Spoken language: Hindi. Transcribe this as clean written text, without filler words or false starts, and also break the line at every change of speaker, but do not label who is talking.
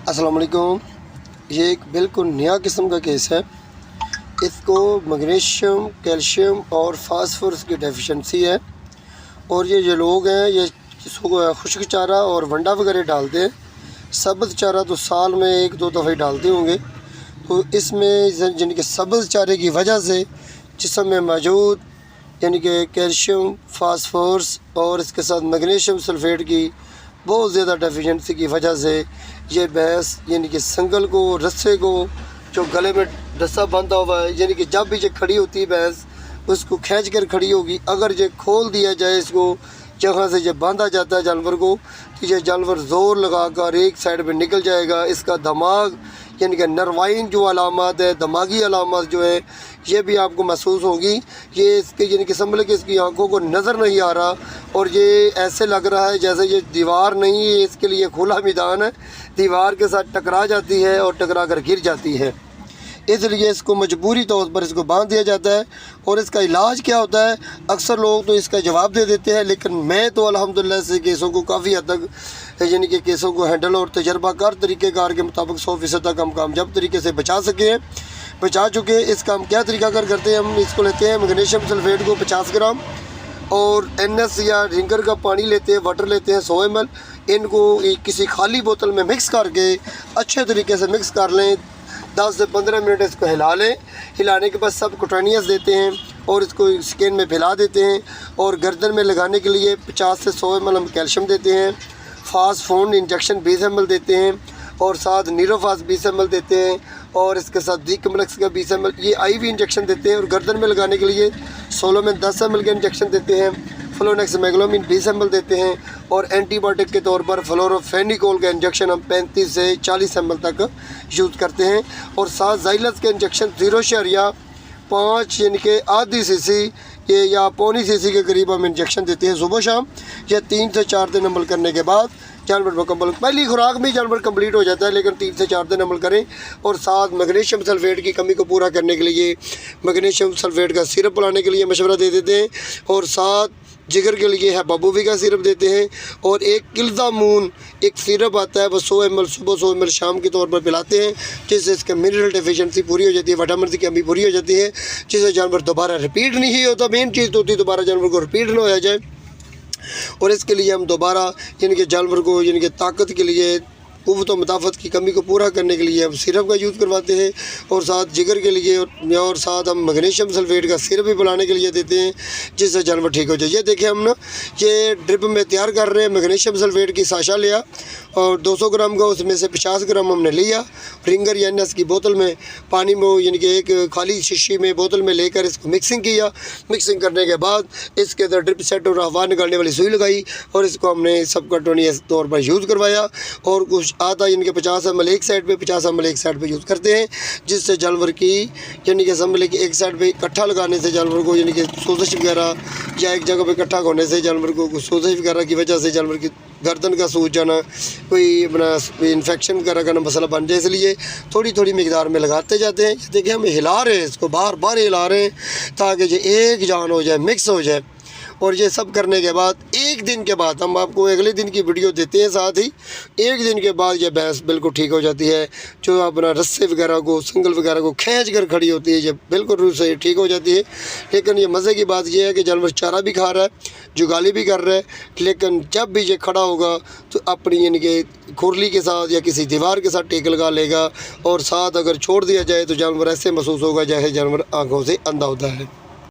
अस्सलाम वालेकुम। ये एक बिल्कुल नया किस्म का केस है। इसको मैग्नीशियम, कैल्शियम और फास्फोरस की डेफिशिएंसी है और ये लोग हैं ये इसको खुश्क चारा और वंडा वगैरह डालते हैं। सब्ज़ चारा तो साल में एक दो दफ़ा ही डालते होंगे। तो इसमें यानी कि सब्ज़ चारे की वजह से जिस्म में मौजूद यानी कि कैल्शियम, फास्फोरस और इसके साथ मैग्नीशियम सल्फेट की बहुत ज़्यादा डेफिशिएंसी की वजह से ये भैंस यानी कि संगल को, रस्से को, जो गले में रस्सा बांधा हुआ है, यानी कि जब भी ये खड़ी होती है भैंस उसको खींच कर खड़ी होगी। अगर ये खोल दिया जाए इसको जहाँ से ये बांधा जाता है जानवर को, तो ये जानवर ज़ोर लगा कर एक साइड पे निकल जाएगा। इसका दिमाग यानी कि नर्वाइन जो अलामत है, दिमागी अलामत जो है, ये भी आपको महसूस होगी। ये इसके यानी कि समझ लें कि इसकी आंखों को नज़र नहीं आ रहा और ये ऐसे लग रहा है जैसे ये दीवार नहीं है, इसके लिए खुला मैदान है, दीवार के साथ टकरा जाती है और टकरा कर गिर जाती है। इसलिए इसको मजबूरी तौर पर इसको बांध दिया जाता है। और इसका इलाज क्या होता है, अक्सर लोग तो इसका जवाब दे देते हैं, लेकिन मैं तो अल्हम्दुलिल्लाह से केसों को काफ़ी हद तक यानी कि केसों को हैंडल और तजर्बाकार तरीक़ेकार के मुताबिक 100% तक हम कामयाब तरीके से बचा सके हैं, बचा चुके हैं। इसका हम क्या तरीक़ाकार करते हैं, हम इसको लेते हैं मैग्नीशियम सल्फेट को 50 ग्राम और NS या रिंगर का पानी लेते हैं, वाटर लेते हैं 100 ml। इनको किसी खाली बोतल में मिक्स करके अच्छे तरीके से मिक्स कर लें। 10 से 15 मिनट इसको हिला लें। हिलाने के बाद सब कुटानियस देते हैं और इसको स्किन में फैला देते हैं। और गर्दन में लगाने के लिए 50 से 100 ml हम कैल्शियम देते हैं। फास्फोन इंजेक्शन 20 ml देते हैं और साथ नीरोफास 20 ml देते हैं और इसके साथ डी कम्प्लेक्स का 20 ml ये IV इंजेक्शन देते हैं। और गर्दन में लगाने के लिए सोलोमेन 10 ml का इंजेक्शन देते हैं। फ्लोनेक्स मैग्लोमिन 20 ml देते हैं और एंटीबायोटिक के तौर पर फ्लोरोफेनिकोल का इंजेक्शन हम 35 से 40 ml तक यूज़ करते हैं। और साथ ज़ाइलस के इंजेक्शन 0.5 यानी कि आधी सीसी ये या पौनी सीसी के करीब हम इंजेक्शन देते हैं सुबह शाम। या 3 से 4 दिन अमल करने के बाद जानवर मुकम्मल, पहली खुराक में जानवर कंप्लीट हो जाता है, लेकिन 3 से 4 दिन अमल करें। और साथ मैग्नीशियम सल्फेट की कमी को पूरा करने के लिए मैग्नीशियम सल्फेट का सिरप पिलाने के लिए मशवरा दे देते हैं। और साथ जिगर के लिए हेपाबूबी का सिरप देते हैं। और एक किल्जामून एक सिरप आता है, वो 100 ml सुबह 100 ml शाम के तौर पर पिलाते हैं, जिससे इसका मिनरल डेफिशिएंसी पूरी हो जाती है, विटामिन की कमी पूरी हो जाती है, जिससे जानवर दोबारा रिपीट नहीं होता। मेन चीज़ तो होती है दोबारा जानवर को रिपीट ना हो जाए। और इसके लिए हम दोबारा यानी कि जानवर को यानी कि ताकत के लिए, क़ुव्वत व मुदाफ़त की कमी को पूरा करने के लिए हम सिरप का यूज़ करवाते हैं। और साथ जिगर के लिए और साथ हम मैग्नीशियम सल्फेट का सिरप भी पिलाने के लिए देते हैं, जिससे जानवर ठीक हो जाए। ये देखिए हम ना ये ड्रिप में तैयार कर रहे हैं। मैग्नीशियम सल्फेट की साशा लिया और 200 ग्राम का, उसमें से 50 ग्राम हमने लिया। रिंगर या NS की बोतल में पानी में यानी कि एक खाली शीशी में बोतल में लेकर इसको मिक्सिंग किया। मिक्सिंग करने के बाद इसके अंदर ड्रिप सेट और हवा निकालने वाली सुई लगाई और इसको हमने सब कंटिन्यूअस तौर पर यूज़ करवाया। और कुछ आता यानी कि 50 ml एक साइड पे, 50 ml एक साइड पे यूज़ करते हैं, जिससे जानवर की यानी कि समझ लें कि एक साइड पे इकट्ठा लगाने से जानवर को यानी कि सोजिश वगैरह या एक जगह पे इकट्ठा होने से जानवर को सोजिश वगैरह की वजह से जानवर की गर्दन का सूज जाना, कोई अपना इन्फेक्शन वगैरह का मसला बन जाए, इसलिए थोड़ी थोड़ी मिकदार में लगाते जाते हैं। देखिए हम हिला रहे हैं, इसको बार बार हिला रहे हैं ताकि ये एक जान हो जाए, मिक्स हो जाए। और ये सब करने के बाद एक दिन के बाद हम आपको अगले दिन की वीडियो देते हैं। साथ ही एक दिन के बाद ये भैंस बिल्कुल ठीक हो जाती है। जो अपना रस्से वगैरह को, संगल वगैरह को खींच कर खड़ी होती है, ये बिल्कुल रूह से ठीक हो जाती है। लेकिन ये मज़े की बात यह है कि जानवर चारा भी खा रहा है, जुगाली भी कर रहा है, लेकिन जब भी ये खड़ा होगा तो अपनी यानी कि खुरली के साथ या किसी दीवार के साथ टेक लगा लेगा। और साथ अगर छोड़ दिया जाए तो जानवर ऐसे महसूस होगा जैसे जानवर आँखों से अंधा होता है।